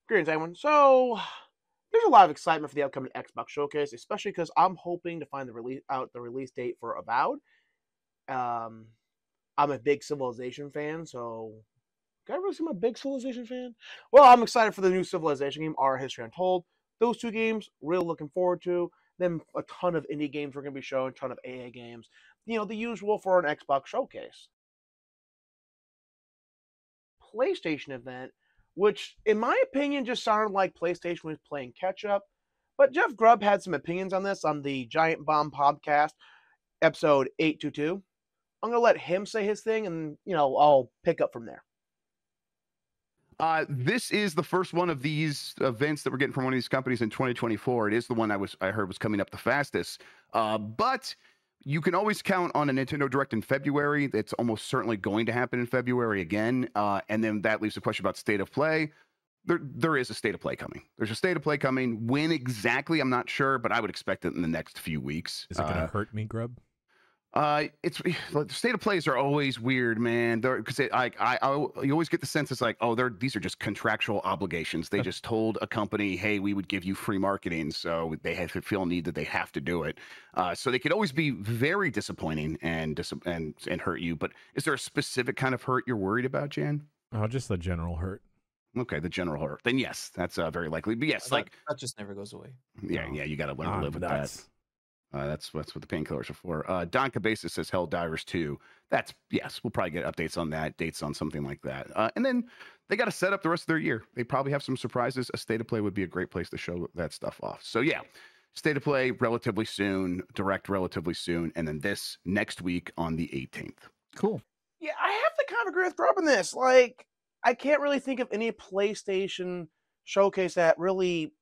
Greetings, everyone. So, there's a lot of excitement for the upcoming Xbox showcase, especially because I'm hoping to find the release date for Avowed. Um, I'm a big Civilization fan, so can I really say I'm a big Civilization fan? Well, I'm excited for the new Civilization game, Our History Untold. Those two games, really looking forward to. Then a ton of indie games we're going to be showing, a ton of AA games. The usual for an Xbox showcase. PlayStation event, which, in my opinion, just sounded like PlayStation was playing catch up. But Jeff Grubb had some opinions on this on the Giant Bomb podcast, episode 822. I'm going to let him say his thing, and, I'll pick up from there. This is the first one of these events that we're getting from one of these companies in 2024. It is the one I heard was coming up the fastest. But you can always count on a Nintendo Direct in February. It's almost certainly going to happen in February again. And then that leaves the question about state of play. There is a state of play coming. There's a state of play coming. When exactly, I'm not sure, but I would expect it in the next few weeks. Is it going to hurt me, Grubb? It's the state of plays are always weird, man. Because you always get the sense it's like, these are just contractual obligations. They just told a company, hey, we would give you free marketing, so they have to feel a need that they have to do it. So they could always be very disappointing and hurt you. But is there a specific kind of hurt you're worried about, Jan? Oh, just the general hurt. Okay, the general hurt. Then yes, that's very likely. But yes, that just never goes away. Yeah, you got to live with that. That's what the painkillers are for. Don Cabeza says Helldivers 2. Yes, we'll probably get updates on that, dates on something like that. And then they got to set up the rest of their year. They probably have some surprises. A state of play would be a great place to show that stuff off. So yeah, state of play relatively soon, Direct relatively soon, and then this next week on the 18th. Cool. Yeah, I have to kind of agree with Grubb on this. Like, I can't really think of any PlayStation showcase that really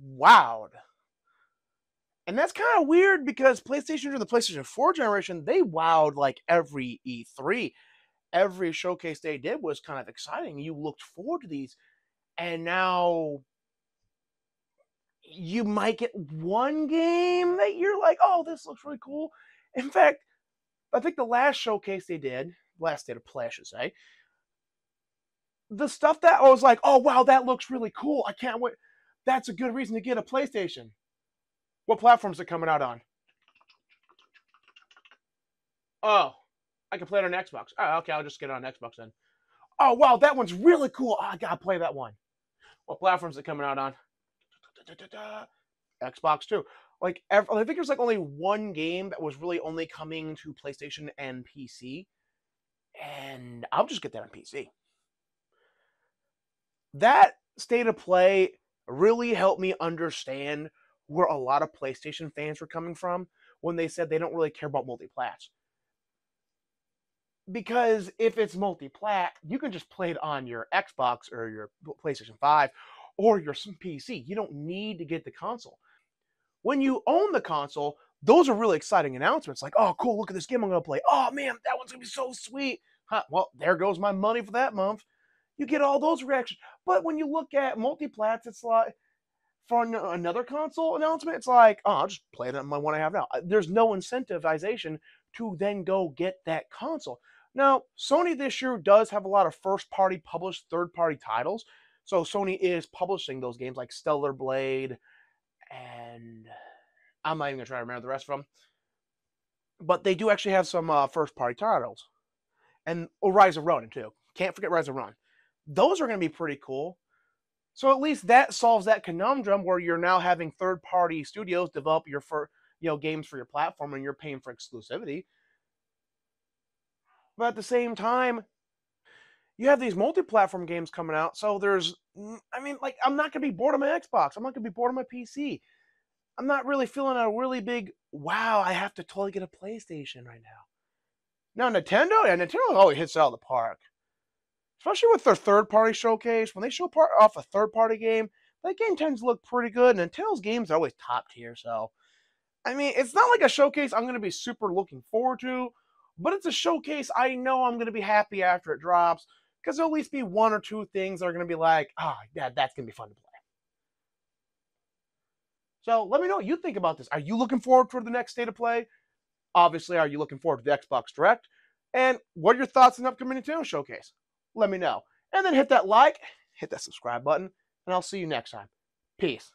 wowed. And that's kind of weird because PlayStation during the PlayStation 4 generation, they wowed like every E3. Every showcase they did was kind of exciting. You looked forward to these. And now you might get one game that you're like, oh, this looks really cool. In fact, I think the last showcase they did, last state of play, I should say, the stuff that I was like, oh, wow, that looks really cool. I can't wait. That's a good reason to get a PlayStation. What platforms are coming out on? Oh, I can play it on Xbox. Oh, okay, I'll just get it on Xbox then. Oh, wow, that one's really cool. Oh, I gotta play that one. What platforms are coming out on? Xbox too. Like, I think there's like only one game that was really only coming to PlayStation and PC, and I'll just get that on PC. That state of play really helped me understand where a lot of PlayStation fans were coming from when they said they don't really care about multiplats. Because if it's multiplat, you can just play it on your Xbox or your PlayStation 5 or your PC. You don't need to get the console. When you own the console, those are really exciting announcements. Like, oh, cool, look at this game I'm going to play. Oh, man, that one's going to be so sweet. Huh, well, there goes my money for that month. You get all those reactions. But when you look at multiplats, it's like, for another console announcement, it's like, oh, I'll just play it on my one I have now. There's no incentivization to then go get that console. Now, Sony this year does have a lot of first-party published third-party titles. So Sony is publishing those games like Stellar Blade, and I'm not even going to try to remember the rest of them. But they do actually have some first-party titles. And Rise of Ronin, too. Can't forget Rise of Ronin. Those are going to be pretty cool. So at least that solves that conundrum where you're now having third-party studios develop your games for your platform and you're paying for exclusivity. But at the same time, you have these multi-platform games coming out. So I'm not going to be bored of my Xbox. I'm not going to be bored of my PC. I'm not really feeling a really big, wow, I have to totally get a PlayStation right now. Now, Nintendo always hits it out of the park. Especially with their third-party showcase. When they show off a third-party game, that game tends to look pretty good. And Nintendo's games are always top tier. So, I mean, it's not like a showcase I'm going to be super looking forward to. But it's a showcase I know I'm going to be happy after it drops. Because there'll at least be one or two things that are going to be like, yeah, that's going to be fun to play. So, let me know what you think about this. Are you looking forward to the next state of play? Obviously, are you looking forward to the Xbox Direct? And what are your thoughts on the upcoming Nintendo showcase? Let me know. And then hit that like, hit that subscribe button. and I'll see you next time. Peace.